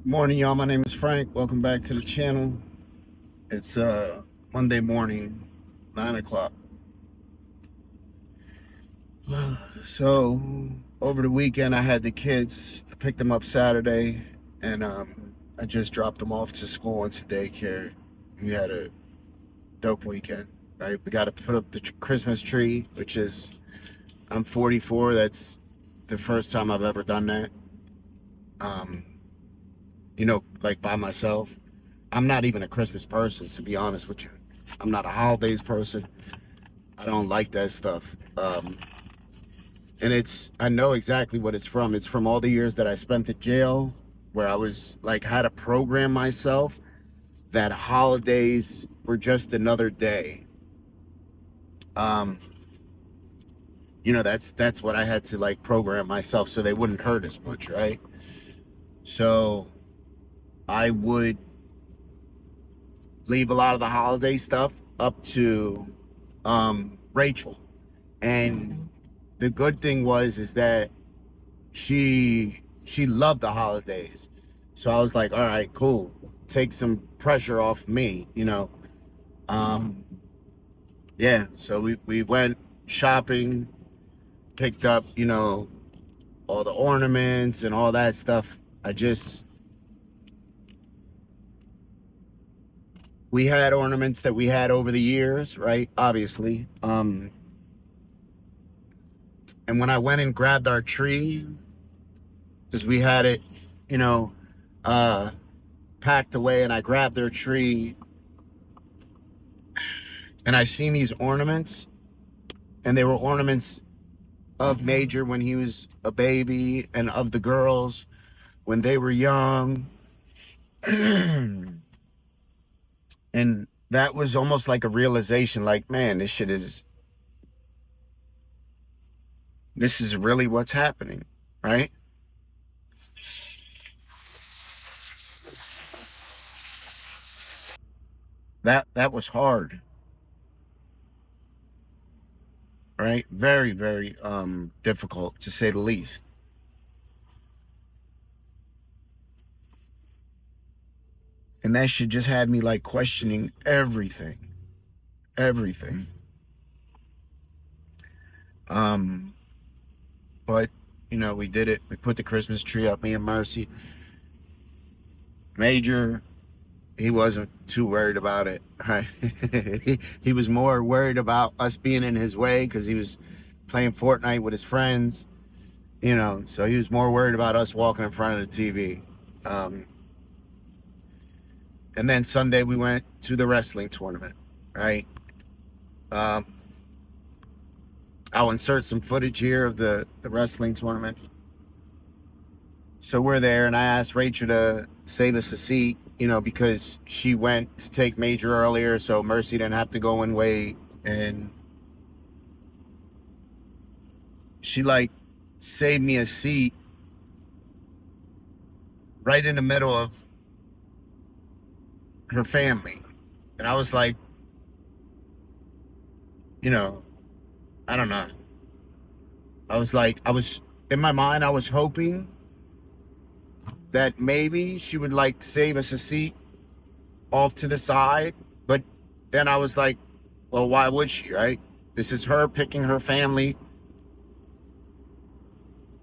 Morning, y'all. My name is Frank. Welcome back to the channel. It's Monday morning, 9 o'clock. So over the weekend, I had the kids. I picked them up Saturday, and I just dropped them off to school and to daycare. We had a dope weekend, right? We got to put up the Christmas tree, which is I'm 44. That's the first time I've ever done that. Um, like by myself. I'm not even a Christmas person, to be honest with you. I'm not a holidays person. I don't like that stuff. And I know exactly what it's from. It's from all the years that I spent in jail, where I was like, had to program myself that holidays were just another day. Um, that's what I had to like program myself so they wouldn't hurt as much, right? So I would leave a lot of the holiday stuff up to Rachel. And the good thing is that she loved the holidays. So I was like, all right, cool. Take some pressure off me. Um, yeah, so we went shopping, picked up, all the ornaments and all that stuff. We had ornaments that we had over the years, right? Obviously. And when I went and grabbed our tree, because we had it, you know, uh, packed away, and I grabbed their tree, and I seen these ornaments, and they were ornaments of Major when he was a baby, and of the girls when they were young. And that was almost like a realization, like, man, this is really what's happening, right? That was hard, right? Very, very difficult, to say the least. And that shit just had me like questioning everything. Um, but we did it. We put the Christmas tree up, me and Mercy. Major, he wasn't too worried about it. Right? he was more worried about us being in his way because he was playing Fortnite with his friends. So he was more worried about us walking in front of the TV. Um, and then Sunday we went to the wrestling tournament, right? Um, I'll insert some footage here of the wrestling tournament. So we're there, and I asked Rachel to save us a seat, because she went to take Major earlier, so Mercy didn't have to go and wait. And she like saved me a seat right in the middle of her family. And I was like, I don't know. In my mind, I was hoping that maybe she would like save us a seat off to the side. But then I was like, well, why would she, right? This is her picking her family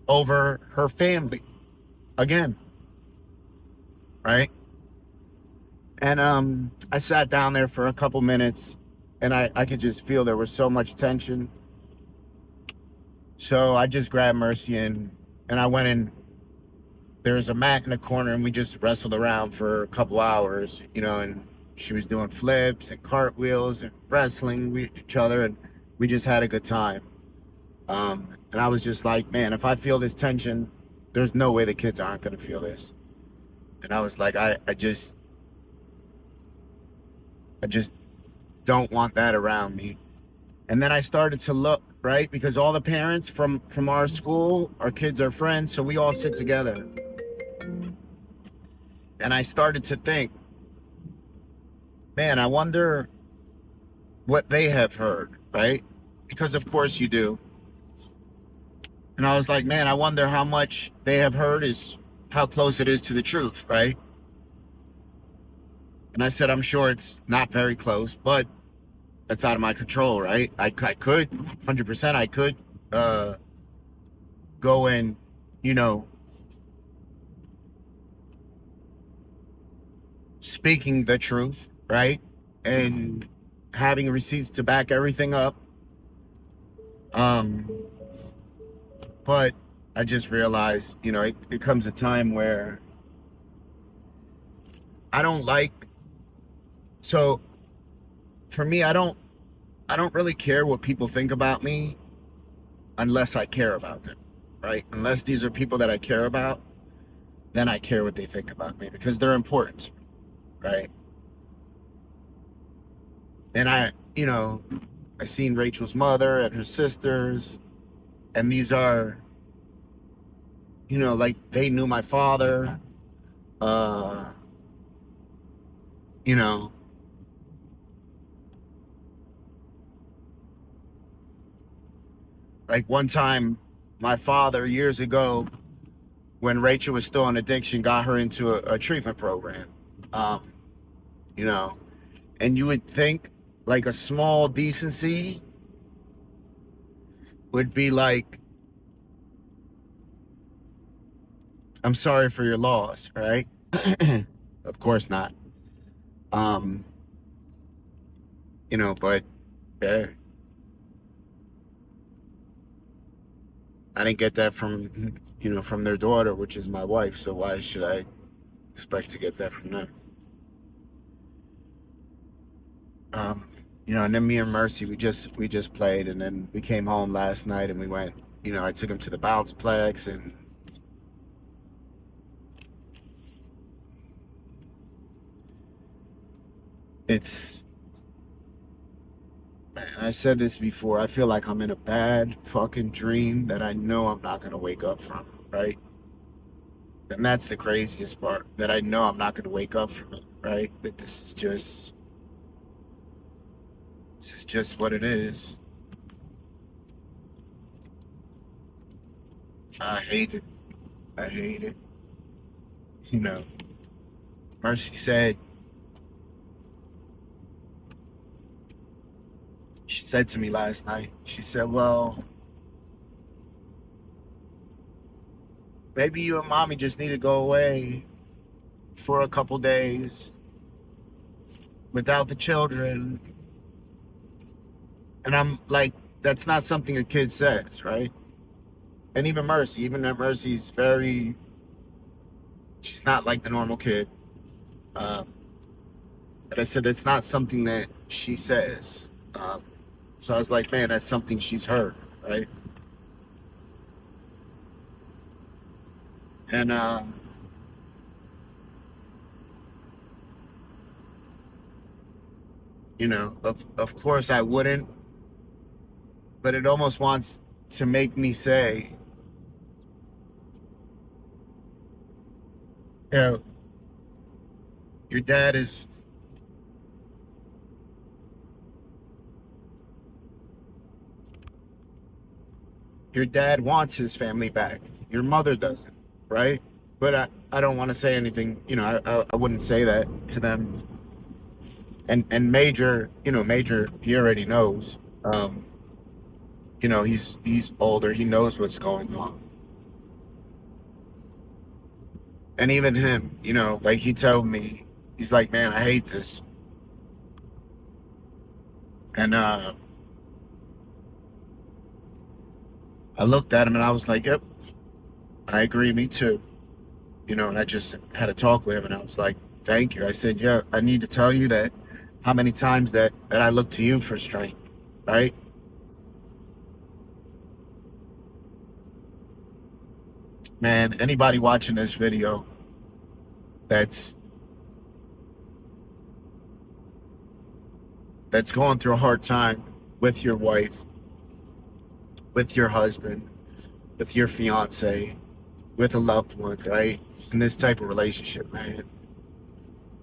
over her family again, right? And I sat down there for a couple minutes, and I could just feel there was so much tension. So I just grabbed Mercy and I went in. There was a mat in the corner, and we just wrestled around for a couple hours, and she was doing flips and cartwheels and wrestling with each other, and we just had a good time. And I was just like, man, if I feel this tension, there's no way the kids aren't going to feel this. And I was like, I just don't want that around me. And then I started to look, right? Because all the parents from our school, our kids are friends, so we all sit together. And I started to think, man, I wonder what they have heard, right? Because of course you do. And I was like, man, I wonder how much they have heard is how close it is to the truth, right? And I said, I'm sure it's not very close, but that's out of my control, right? I could, 100% I could uh, go and, you know, speaking the truth, right? And having receipts to back everything up. Um, but I just realized, it comes a time where I don't like, so for me, I don't really care what people think about me unless I care about them, right? Unless these are people that I care about, then I care what they think about me because they're important, right? And I seen Rachel's mother and her sisters, and these are, like they knew my father, uh, you know, like one time my father years ago when Rachel was still in addiction got her into a treatment program. Um, you know, and you would think like a small decency would be like, I'm sorry for your loss, right? Of course not. Um, but yeah, I didn't get that from their daughter, which is my wife. So why should I expect to get that from them? Um, and then me and Mercy, we just played, and then we came home last night, and we went. I took him to the bounce plex, and it's man. I said this before. I feel like I'm in a bad fucking dream that I know I'm not gonna wake up from. Right, and that's the craziest part. That I know I'm not gonna wake up from it. Right, that this is just what it is. I hate it. I hate it. You know, Mercy said, she said to me last night, she said, well, maybe you and mommy just need to go away for a couple days without the children. And I'm like, that's not something a kid says, right? And even that Mercy's she's not like the normal kid. Um, but I said, that's not something that she says. So I was like, man, that's something she's heard, right? And, of course I wouldn't, but it almost wants to make me say, yeah, your dad is, your dad wants his family back. Your mother doesn't, right? But I don't want to say anything, I wouldn't say that to them. And Major, he already knows. He's older, he knows what's going on. And even him, like he told me, he's like, man, I hate this. And I looked at him and I was like, yep, I agree, me too. And I just had a talk with him and I was like, thank you. I said, yeah, I need to tell you that how many times that I look to you for strength, right? Man, anybody watching this video that's that's going through a hard time with your wife, with your husband, with your fiance, with a loved one, right? In this type of relationship, man.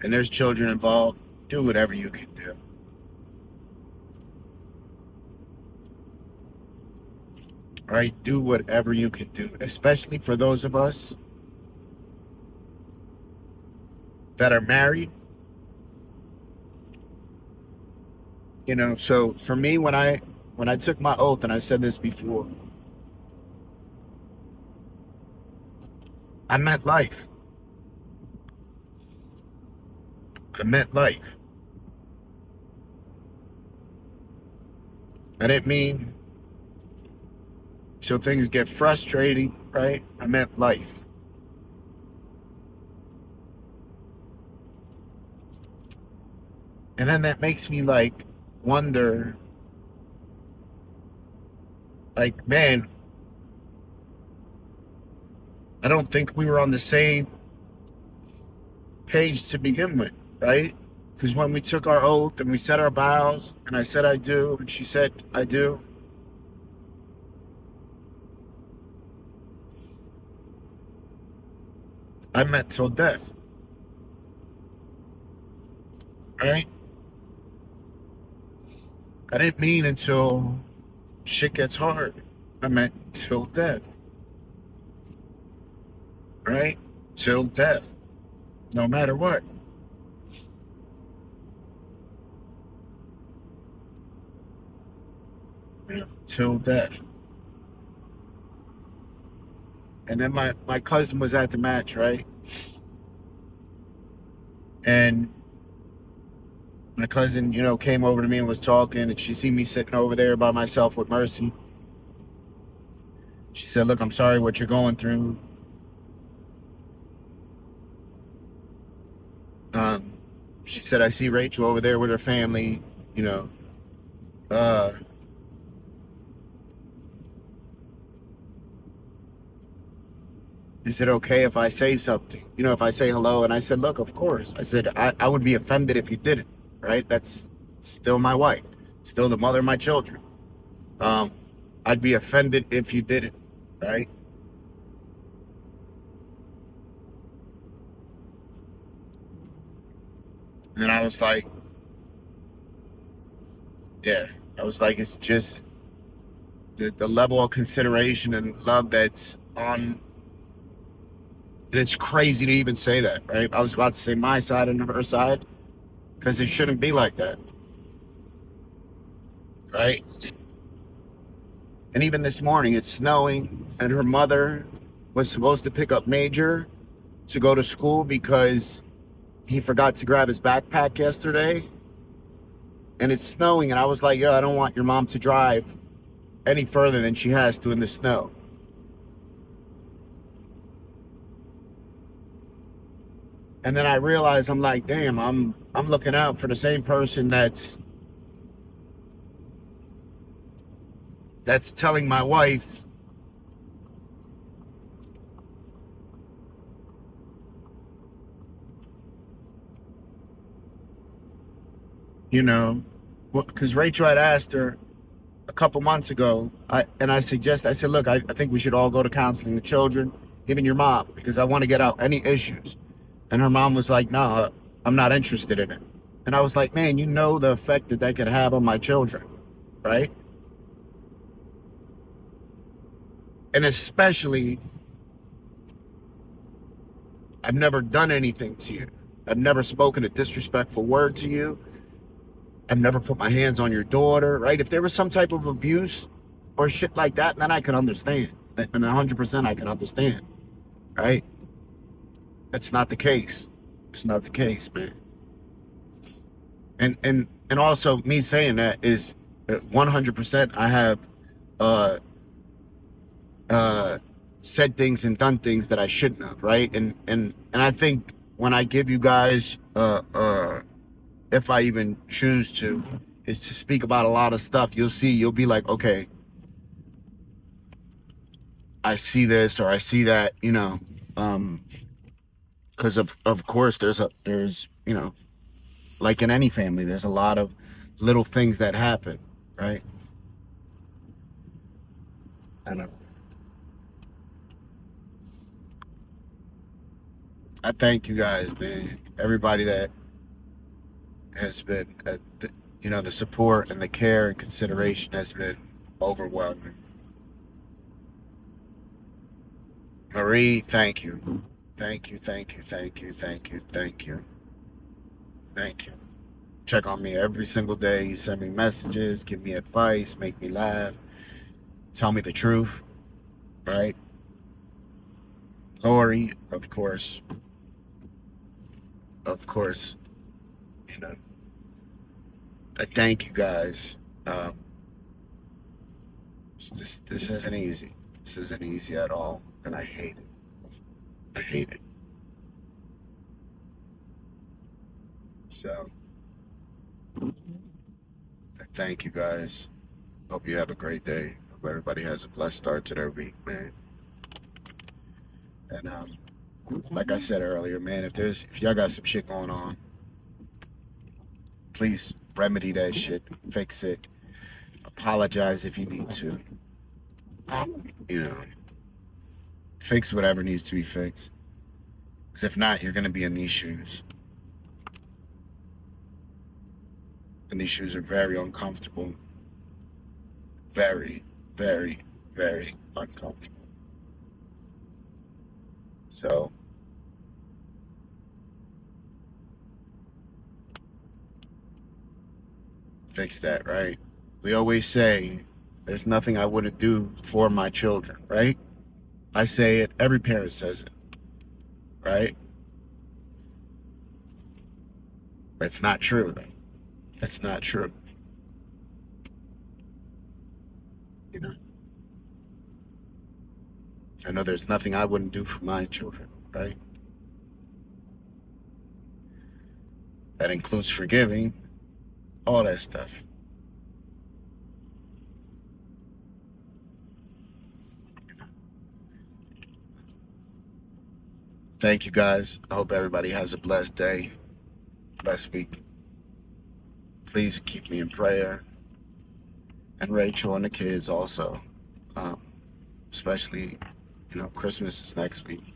And there's children involved, do whatever you can do. Right? Do whatever you can do, especially for those of us that are married. You know, so for me, when I took my oath, and I said this before, I meant life. I meant life. I didn't mean so things get frustrating, right? I meant life. And then that makes me like wonder, like, man, I don't think we were on the same page to begin with, right? Because when we took our oath and we said our vows, and I said I do, and she said I do, I meant till death, right? I didn't mean until shit gets hard. I meant till death, right? Till death, no matter what. You know, till death. And then my cousin was at the match, right? And my cousin, you know, came over to me and was talking, and she seen me sitting over there by myself with Mercy. She said, "Look, I'm sorry what you're going through. Um, she said, I see Rachel over there with her family, you know. Uh, is it okay if I say something? You know, if I say hello?" And I said, "Look, of course." I said, I would be offended if you didn't, right? That's still my wife, still the mother of my children. Um, I'd be offended if you didn't, right? And I was like, yeah. I was like, it's just the level of consideration and love that's on. And it's crazy to even say that, right? I was about to say my side and her side because it shouldn't be like that, right? And even this morning, it's snowing, and her mother was supposed to pick up Major to go to school because he forgot to grab his backpack yesterday. And it's snowing, and I was like, yo, I don't want your mom to drive any further than she has to in the snow. And then I realized, I'm like, damn, I'm looking out for the same person that's telling my wife, you know, because Rachel had asked her a couple months ago, I suggested, I said, look, I think we should all go to counseling, the children, even your mom, because I want to get out any issues. And her mom was like, no, I'm not interested in it. And I was like, man, you know the effect that that could have on my children, right? And especially, I've never done anything to you. I've never spoken a disrespectful word to you. I've never put my hands on your daughter, right? If there was some type of abuse or shit like that, then I could understand. And 100% I can understand, right? That's not the case. It's not the case, man. And also me saying that is 100% I have uh uh said things and done things that I shouldn't have, right? And I think when I give you guys if I even choose to, is to speak about a lot of stuff, you'll be like, okay, I see this or I see that, you know, because of course there's you know, like in any family, there's a lot of little things that happen, right? I know. I thank you guys, man. Everybody that has been, you know, the support and the care and consideration has been overwhelming. Marie, thank you. Thank you, thank you, thank you, thank you, thank you, thank you. Check on me every single day. You send me messages, give me advice, make me laugh, tell me the truth, right? Lori, of course, you know. I thank you guys. Um, this isn't easy. This isn't easy at all, and I hate it. I hate it. So, I thank you guys. Hope you have a great day. Hope everybody has a blessed start to their week, man. And like I said earlier, man, if y'all got some shit going on, please remedy that shit, fix it, apologize if you need to. You know, fix whatever needs to be fixed. Because if not, you're gonna be in these shoes, and these shoes are very uncomfortable. Very, very, very uncomfortable. So, fix that, right? We always say, there's nothing I wouldn't do for my children, right? I say it, every parent says it, right? It's not true. It's not true. You know, I know there's nothing I wouldn't do for my children, right? That includes forgiving, all that stuff. Thank you guys. I hope everybody has a blessed day, blessed week. Please keep me in prayer, and Rachel and the kids also. Um, Especially, Christmas is next week.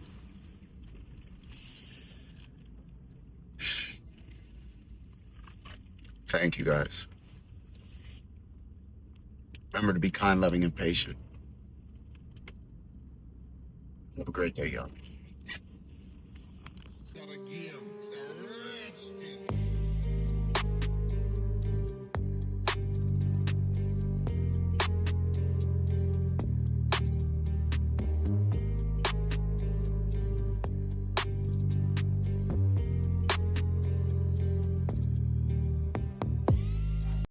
Thank you guys. Remember to be kind, loving, and patient. Have a great day, y'all.